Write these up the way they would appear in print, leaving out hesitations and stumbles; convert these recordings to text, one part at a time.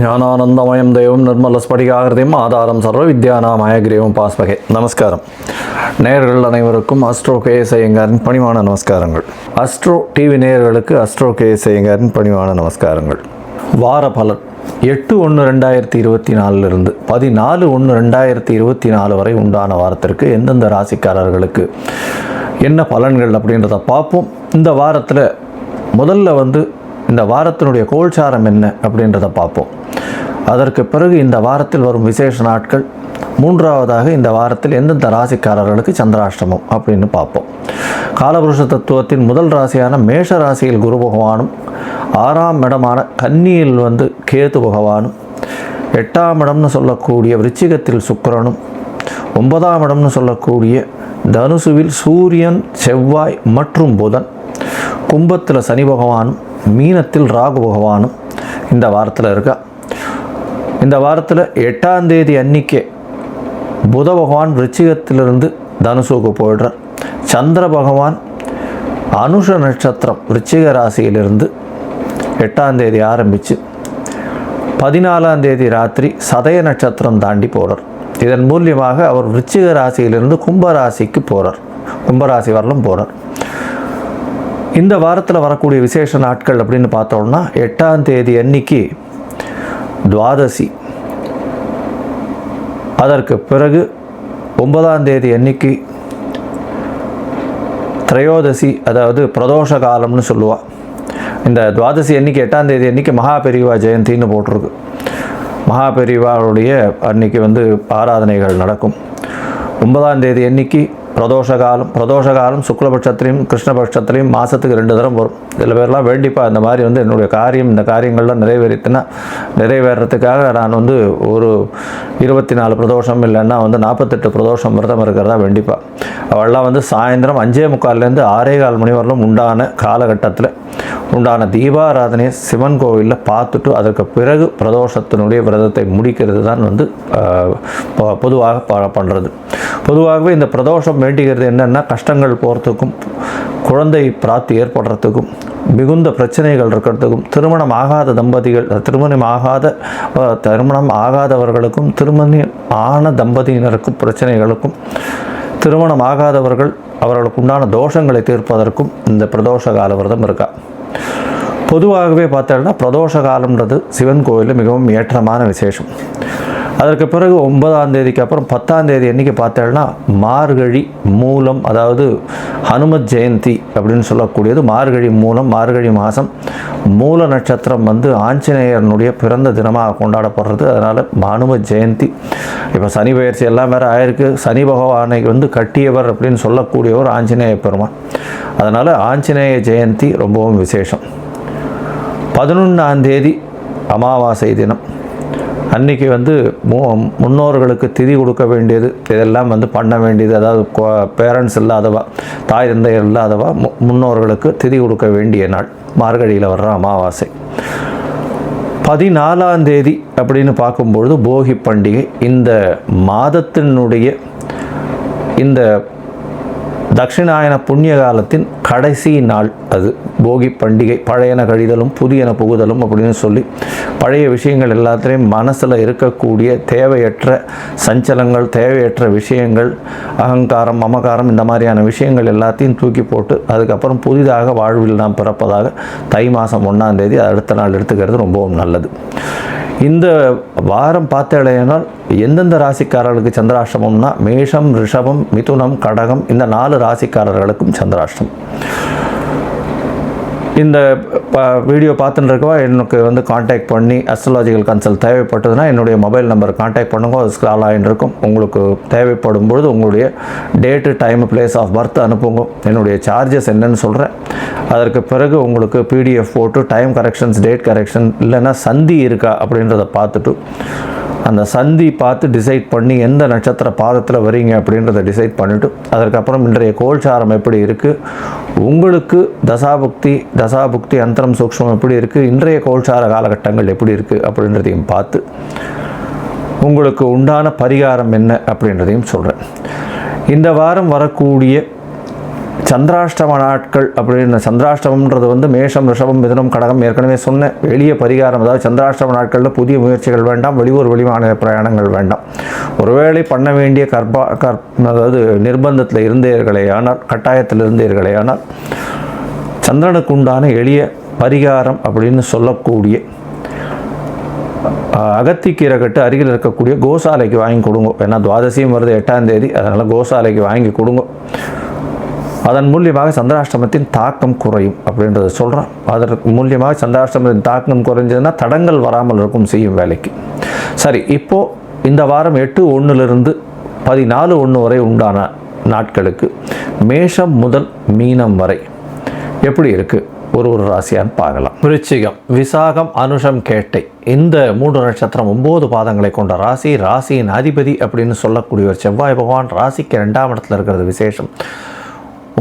ஞானானந்தமயம் தெய்வம் நிர்மலஸ்படிகாகிருதியும் ஆதாரம் சர்வ வித்யானாமயகிரீவம் பாஸ்பகே. நமஸ்காரம். நேயர்கள் அனைவருக்கும் அஸ்ட்ரோ கேஎஸ் ஐயங்காரின் பணிவான நமஸ்காரங்கள். அஸ்ட்ரோ டிவி நேயர்களுக்கு அஸ்ட்ரோ கேஎஸ் ஐயங்காரின் பணிவான நமஸ்காரங்கள். வார பலன் 8/1/2024 14/1/2024 வரை உண்டான வாரத்திற்கு எந்தெந்த ராசிக்காரர்களுக்கு என்ன பலன்கள் அப்படின்றத பார்ப்போம். இந்த வாரத்தில் முதல்ல இந்த வாரத்தினுடைய கோல்சாரம் என்ன அப்படின்றத பார்ப்போம். அதற்கு பிறகு இந்த வாரத்தில் வரும் விசேஷ நாட்கள், மூன்றாவதாக இந்த வாரத்தில் எந்தெந்த ராசிக்காரர்களுக்கு சந்திராஷ்டமம் அப்படின்னு பார்ப்போம். காலபுருஷ தத்துவத்தின் முதல் ராசியான மேஷ ராசியில் குரு பகவானும், 6ஆம் இடமான கன்னியில் கேது பகவானும், 8ஆம் இடம்னு சொல்லக்கூடிய விருச்சிகத்தில் சுக்கிரனும், 9ஆம் இடம்னு சொல்லக்கூடிய தனுசுவில் சூரியன், செவ்வாய் மற்றும் புதன், கும்பத்தில் சனி பகவானும், மீனத்தில் ராகு பகவானும் இந்த வாரத்தில் இருக்கா. இந்த வாரத்தில் 8ஆம் தேதி அன்னிக்கே புத பகவான் விருச்சிகத்திலிருந்து தனுசுக்கு போயிடுறார். சந்திர பகவான் அனுஷ நட்சத்திரம் விருச்சிக ராசியிலிருந்து 8ஆம் தேதி ஆரம்பித்து 14ஆம் தேதி ராத்திரி சதய நட்சத்திரம் தாண்டி போகிறார். இதன் மூலியமாக அவர் விருச்சிக ராசியிலிருந்து கும்பராசிக்கு போகிறார், கும்பராசி வரலும் போகிறார். இந்த வாரத்தில் வரக்கூடிய விசேஷ நாட்கள் அப்படின்னு பார்த்தோம்னா 8ஆம் தேதி அன்னிக்கு துவாதசி, அதற்கு பிறகு 9ஆம் தேதி அன்னிக்கு திரையோதசி, அதாவது பிரதோஷ காலம்னு சொல்லுவாள். இந்த துவாதசி அன்னைக்கு 8ஆம் தேதி அன்னைக்கு மகாபெரிவா ஜெயந்தின்னு போட்டிருக்கு. மகாபெரிவாவுடைய அன்னைக்கு ஆராதனைகள் நடக்கும். 9ஆம் தேதி அன்னைக்கு பிரதோஷ காலம் சுக்லபட்சத்திலையும் கிருஷ்ணபட்சத்திலையும் மாதத்துக்கு 2 தரம் வரும். சில பேர்லாம் வேண்டிப்பா இந்த மாதிரி என்னுடைய இந்த காரியங்கள்லாம் நிறைவேறத்துக்காக நான் ஒரு 24 பிரதோஷம் இல்லைன்னா 48 பிரதோஷம் விரதம் இருக்கிறதா வேண்டிப்பா. அவள்லாம் சாயந்தரம் 5:45 6:15 மணி வரலும் உண்டான காலகட்டத்தில் உண்டான தீபாராதனையை சிவன் கோவிலில் பார்த்துட்டு அதற்கு பிறகு பிரதோஷத்தினுடைய விரதத்தை முடிக்கிறது தான் பொதுவாக பண்ணுறது. பொதுவாகவே இந்த பிரதோஷம் வேண்டிக்கிறது என்னென்னா, கஷ்டங்கள் போகிறதுக்கும், குழந்தை பிராப்தி ஏற்படுறதுக்கும், மிகுந்த பிரச்சனைகள் இருக்கிறதுக்கும், திருமணம் ஆகாதவர்களுக்கும், திருமணம் ஆன தம்பதியினருக்கும் பிரச்சனைகளுக்கும், திருமணம் ஆகாதவர்கள் அவர்களுக்கு உண்டான தோஷங்களை தீர்ப்பதற்கும் இந்த பிரதோஷ கால விரதம் இருக்கா. பொதுவாகவே பார்த்தோம்னா பிரதோஷ காலம்ன்றது சிவன் கோயிலில் மிகவும் ஏற்றமான விசேஷம். அதற்கு பிறகு 9ஆம் தேதிக்கு அப்புறம் 10ஆம் தேதி அன்றைக்கி பார்த்தோம்னா மார்கழி மூலம், அதாவது ஹனுமத் ஜெயந்தி அப்படின்னு சொல்லக்கூடியது. மார்கழி மூலம், மார்கழி மாதம் மூல நட்சத்திரம் ஆஞ்சநேயனுடைய பிறந்த தினமாக கொண்டாடப்படுறது. அதனால் ஹனுமத் ஜெயந்தி. இப்போ சனி பயிற்சி எல்லாம் வேறு ஆயிருக்கு. சனி பகவானை கட்டியவர் அப்படின்னு சொல்லக்கூடியவர் ஆஞ்சநேய பெருமான். அதனால் ஆஞ்சநேய ஜெயந்தி ரொம்பவும் விசேஷம். 11ஆம் தேதி அமாவாசை தினம் அன்றைக்கி முன்னோர்களுக்கு திதி கொடுக்க வேண்டியது, இதெல்லாம் பண்ண வேண்டியது. அதாவது பேரண்ட்ஸ் இல்லாதவா, தாய் தந்தையர் இல்லாதவா முன்னோர்களுக்கு திதி கொடுக்க வேண்டிய நாள் மார்கழியில் வர்ற அமாவாசை. 14ஆம் தேதி அப்படின்னு பார்க்கும்பொழுது போகி பண்டிகை. இந்த மாதத்தினுடைய இந்த தட்சிணாயன புண்ணிய காலத்தின் கடைசி நாள் அது போகி பண்டிகை. பழையன கழிதலும் புதியன புகுதலும் அப்படின்னு சொல்லி பழைய விஷயங்கள் எல்லாத்திலையும் மனசில் இருக்கக்கூடிய தேவையற்ற சஞ்சலங்கள், தேவையற்ற விஷயங்கள், அகங்காரம், மமகாரம், இந்த மாதிரியான விஷயங்கள் எல்லாத்தையும் தூக்கி போட்டு அதுக்கப்புறம் புதிதாக வாழ்வில் நாம் பிறப்பதாக தை மாதம் 1ஆம் தேதி அடுத்த நாள் எடுத்துக்கிறது ரொம்பவும் நல்லது. இந்த வாரம் பார்த்தேனால் எந்தெந்த ராசிக்காரர்களுக்கு சந்திராஷ்டமம்னா மேஷம், ரிஷபம், மிதுனம், கடகம், இந்த 4 ராசிக்காரர்களுக்கும் சந்திராஷ்டமம். இந்த வீடியோ பார்த்துட்டு இருக்கவா எனக்கு காண்டாக்ட் பண்ணி அஸ்ட்ராலஜிக்கல் கன்சல்ட் தேவைப்பட்டதுன்னா என்னுடைய மொபைல் நம்பர் காண்டாக்ட் பண்ணுங்க. அது ஸ்க்ரால் ஆகிட்டு இருக்கும். உங்களுக்கு தேவைப்படும் பொழுது உங்களுடைய date, time, place of birth அனுப்புங்க. என்னுடைய சார்ஜஸ் என்னன்னு சொல்கிறேன். அதற்கு பிறகு உங்களுக்கு PDF போட்டு டைம் கரெக்ஷன்ஸ், டேட் கரெக்ஷன், இல்லைன்னா சந்தி இருக்கா அப்படின்றத பார்த்துட்டு அந்த சந்தி பார்த்து டிசைட் பண்ணி எந்த நட்சத்திர பாதத்தில் வரீங்க அப்படின்றத டிசைட் பண்ணிவிட்டு அதற்கப்புறம் இன்றைய கோல்சாரம் எப்படி இருக்குது, உங்களுக்கு தசாபுக்தி அந்தரம் சூக்ஷ்மம் எப்படி இருக்குது, இன்றைய கோல்சார காலகட்டங்கள் எப்படி இருக்குது அப்படின்றதையும் பார்த்து உங்களுக்கு உண்டான பரிகாரம் என்ன அப்படின்றதையும் சொல்கிறேன். இந்த வாரம் வரக்கூடிய சந்திராஷ்டம நாட்கள் அப்படின்னு சந்திராஷ்டமம்ன்றது வந்து மேஷம், ரிஷபம், மிதுனம், கடகம் ஏற்கனவே சொன்ன எளிய பரிகாரம். அதாவது சந்திராஷ்டம நாட்களில் புதிய முயற்சிகள் வேண்டாம், வெளியூர் வெளிமாநில பிரயாணங்கள் வேண்டாம். ஒருவேளை பண்ண வேண்டிய அதாவது நிர்பந்தத்தில் இருந்தீர்களே ஆனால், கட்டாயத்தில் இருந்தீர்களே ஆனால், சந்திரனுக்கு உண்டான எளிய பரிகாரம் அப்படின்னு சொல்லக்கூடிய அகத்திக்கீரை கட்டு அருகில் இருக்கக்கூடிய கோசாலைக்கு வாங்கி கொடுங்க. ஏன்னா துவாதசியும் வருது 8ஆம் தேதி, அதனால் கோசாலைக்கு வாங்கி கொடுங்க. அதன் மூலியமாக சந்திராஷ்டமத்தின் தாக்கம் குறையும் அப்படின்றத சொல்கிறேன். அதற்கு மூலியமாக சந்திராஷ்டமத்தின் தாக்கம் குறைஞ்சதுன்னா தடங்கள் வராமல் இருக்கும் செய்யும் வேலைக்கு. சரி, இப்போது இந்த வாரம் 8/1 14/1 வரை உண்டான நாட்களுக்கு மேஷம் முதல் மீனம் வரை எப்படி இருக்குது ஒரு ராசியான்னு பார்க்கலாம். விருச்சிகம், விசாகம், அனுஷம், கேட்டை இந்த 3 நட்சத்திரம் 9 பாதங்களை கொண்ட ராசி. ராசியின் அதிபதி அப்படின்னு சொல்லக்கூடியவர் செவ்வாய் பகவான் ராசிக்கு 2ஆம் இடத்துல இருக்கிறது விசேஷம்.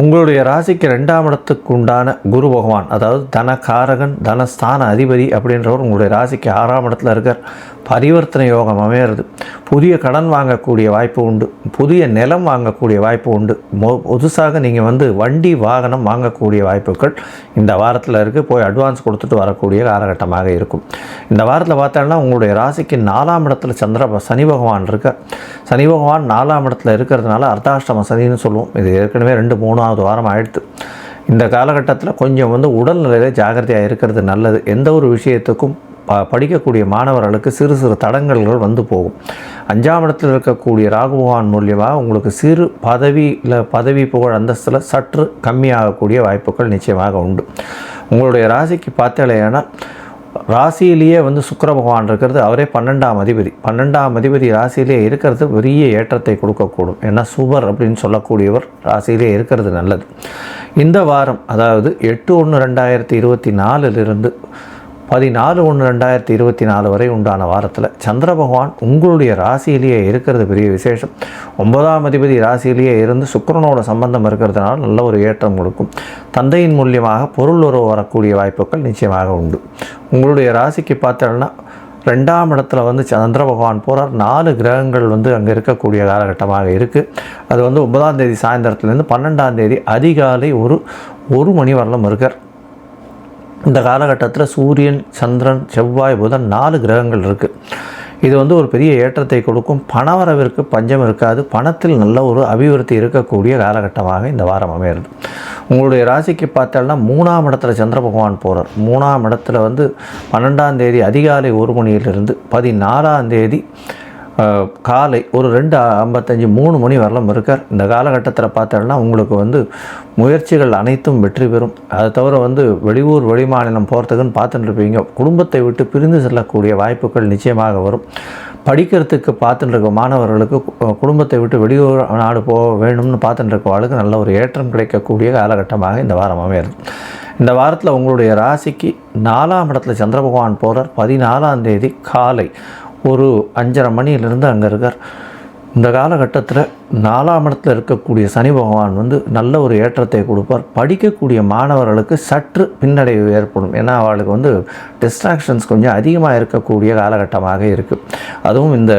உங்களுடைய ராசிக்கு 2ஆம் இடத்துக்கு உண்டான குரு பகவான், அதாவது தனகாரகன், தனஸ்தான அதிபதி அப்படின்றவர் உங்களுடைய ராசிக்கு 6ஆம் இடத்துல இருக்கார். பரிவர்த்தனை யோகம் அமையிறது. புதிய கடன் வாங்கக்கூடிய வாய்ப்பு உண்டு, புதிய நிலம் வாங்கக்கூடிய வாய்ப்பு உண்டு, புதுசாக நீங்கள் வண்டி வாகனம் வாங்கக்கூடிய வாய்ப்புகள் இந்த வாரத்தில் இருக்குது. போய் அட்வான்ஸ் கொடுத்துட்டு வரக்கூடிய காலகட்டமாக இருக்கும். இந்த வாரத்தில் பார்த்தோன்னா உங்களுடைய ராசிக்கு 4ஆம் இடத்துல சனி பகவான் இருக்கார். சனி பகவான் 4ஆம் இடத்துல இருக்கிறதுனால அர்த்தாஷ்டம சனின்னு சொல்லுவோம். இது ஏற்கனவே 2-3ஆவது வாரம் ஆயிடுத்து. இந்த காலகட்டத்தில் கொஞ்சம் உடல்நிலையில் ஜாகிரதையாக இருக்கிறது நல்லது. எந்த ஒரு விஷயத்துக்கும் படிக்கக்கூடிய மாணவர்களுக்கு சிறு சிறு தடங்கல்கள் வந்து போகும். 5ஆம் இடத்தில் இருக்கக்கூடிய ராகு பகவான் மூலியமாக உங்களுக்கு சிறு பதவி புகழ் அந்தஸ்தில் சற்று கம்மியாகக்கூடிய வாய்ப்புகள் நிச்சயமாக உண்டு. உங்களுடைய ராசிக்கு பார்த்தாலேனா ராசியிலேயே சுக்கிர பகவான் இருக்கிறது. அவரே 12ஆம் அதிபதி. 12ஆம் அதிபதி ராசியிலே இருக்கிறது பெரிய ஏற்றத்தை கொடுக்கக்கூடும். ஏன்னா சுபர் அப்படின்னு சொல்லக்கூடியவர் ராசியிலே இருக்கிறது நல்லது. இந்த வாரம் அதாவது 8/1/2024 14/1/2024 வரை உண்டான வாரத்தில் சந்திர பகவான் உங்களுடைய ராசியிலேயே இருக்கிறது பெரிய விசேஷம். 9ஆம் அதிபதி ராசியிலேயே இருந்து சுக்கிரனோட சம்பந்தம் இருக்கிறதுனால நல்ல ஒரு ஏற்றம் கொடுக்கும். தந்தையின் மூலியமாக பொருள் உறவு வரக்கூடிய வாய்ப்புகள் நிச்சயமாக உண்டு. உங்களுடைய ராசிக்கு பார்த்தோம்னா 2ஆம் இடத்துல சந்திர பகவான் போகிறார். 4 கிரகங்கள் அங்கே இருக்கக்கூடிய காலகட்டமாக இருக்குது. அது 9ஆம் தேதி சாயந்தரத்துலேருந்து 12ஆம் தேதி அதிகாலை 1 மணி வரலும் இருக்கார். இந்த காலகட்டத்தில் சூரியன், சந்திரன், செவ்வாய், புதன் 4 கிரகங்கள் இருக்குது. இது ஒரு பெரிய ஏற்றத்தை கொடுக்கும். பணவரவிற்கு பஞ்சம் இருக்காது. பணத்தில் நல்ல ஒரு அபிவிருத்தி இருக்கக்கூடிய காலகட்டமாக இந்த வாரம் அமையிறது. உங்களுடைய ராசிக்கு பார்த்தோம்னா 3ஆம் இடத்துல சந்திர பகவான் போகிறார். 3ஆம் இடத்துல 12ஆம் தேதி அதிகாலை 1 மணியிலிருந்து 14ஆம் தேதி காலை 2:55 3 மணி வரலாம் இருக்கார். இந்த காலகட்டத்தில் பார்த்தோம்னா உங்களுக்கு முயற்சிகள் அனைத்தும் வெற்றி பெறும். அதை தவிர வெளியூர் வெளிமாநிலம் போகிறதுக்குன்னு பார்த்துட்டு இருப்பீங்க. குடும்பத்தை விட்டு பிரிந்து செல்லக்கூடிய வாய்ப்புகள் நிச்சயமாக வரும். படிக்கிறதுக்கு பார்த்துட்டு இருக்க மாணவர்களுக்கு குடும்பத்தை விட்டு வெளியூர் நாடு போக வேணும்னு பார்த்துட்டு இருக்கவாளுக்கு நல்ல ஒரு ஏற்றம் கிடைக்கக்கூடிய காலகட்டமாக இந்த வாரம் அமையிறது. இந்த வாரத்தில் உங்களுடைய ராசிக்கு 4ஆம் இடத்துல சந்திர பகவான் போகிறார். 14ஆம் தேதி காலை 5:30 மணியிலிருந்து அங்கே இருக்கார். இந்த காலகட்டத்தில் 4ஆம் இடத்துல இருக்கக்கூடிய சனி பகவான் நல்ல ஒரு ஏற்றத்தை கொடுப்பார். படிக்கக்கூடிய மாணவர்களுக்கு சற்று பின்னடைவு ஏற்படும். ஏன்னா அவளுக்கு டிஸ்ட்ராக்ஷன்ஸ் கொஞ்சம் அதிகமாக இருக்கக்கூடிய காலகட்டமாக இருக்குது. அதுவும் இந்த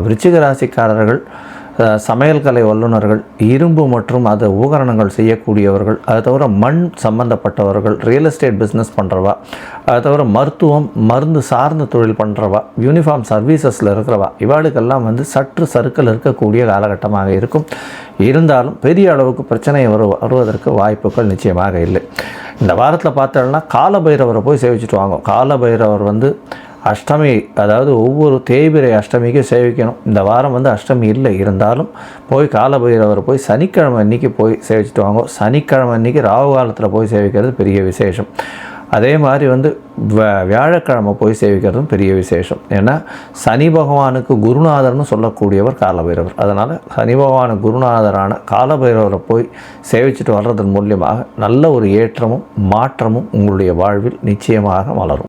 விருச்சிக ராசிக்காரர்கள், சமையல் கலை வல்லுநர்கள், இரும்பு மற்றும் அது உபகரணங்கள் செய்யக்கூடியவர்கள், அதை தவிர மண் சம்பந்தப்பட்டவர்கள், ரியல் எஸ்டேட் பிஸ்னஸ் பண்ணுறவா, அதை தவிர மருத்துவம், மருந்து சார்ந்த தொழில் பண்ணுறவா, யூனிஃபார்ம் சர்வீசஸில் இருக்கிறவா, இவாளுக்கெல்லாம் சற்று சறுக்கல் இருக்கக்கூடிய காலகட்டமாக இருக்கும். இருந்தாலும் பெரிய அளவுக்கு பிரச்சனை வருவதற்கு வாய்ப்புகள் நிச்சயமாக இல்லை. இந்த வாரத்தில் பார்த்தோம்னா காலபைரவரை போய் சேவிச்சுட்டு வாங்க. காலபைரவர் அஷ்டமி, அதாவது ஒவ்வொரு தேய்பிரை அஷ்டமிக்கு சேவிக்கணும். இந்த வாரம் அஷ்டமி இல்லை, இருந்தாலும் போய் காலபைரவரை போய் சனிக்கிழமை அன்றைக்கி போய் சேவிச்சுட்டு வாங்க. சனிக்கிழமை அன்றைக்கி ராகு காலத்தில் போய் சேவிக்கிறது பெரிய விசேஷம். அதே மாதிரி வியாழக்கிழமை போய் சேவிக்கிறதும் பெரிய விசேஷம். ஏன்னா சனி பகவானுக்கு குருநாதர்னு சொல்லக்கூடியவர் காலபைரவர். அதனால் சனி பகவானுக்கு குருநாதரான காலபைரவரை போய் சேவிச்சுட்டு வர்றதன் மூலியமாக நல்ல ஒரு ஏற்றமும் மாற்றமும் உங்களுடைய வாழ்வில் நிச்சயமாக வளரும்.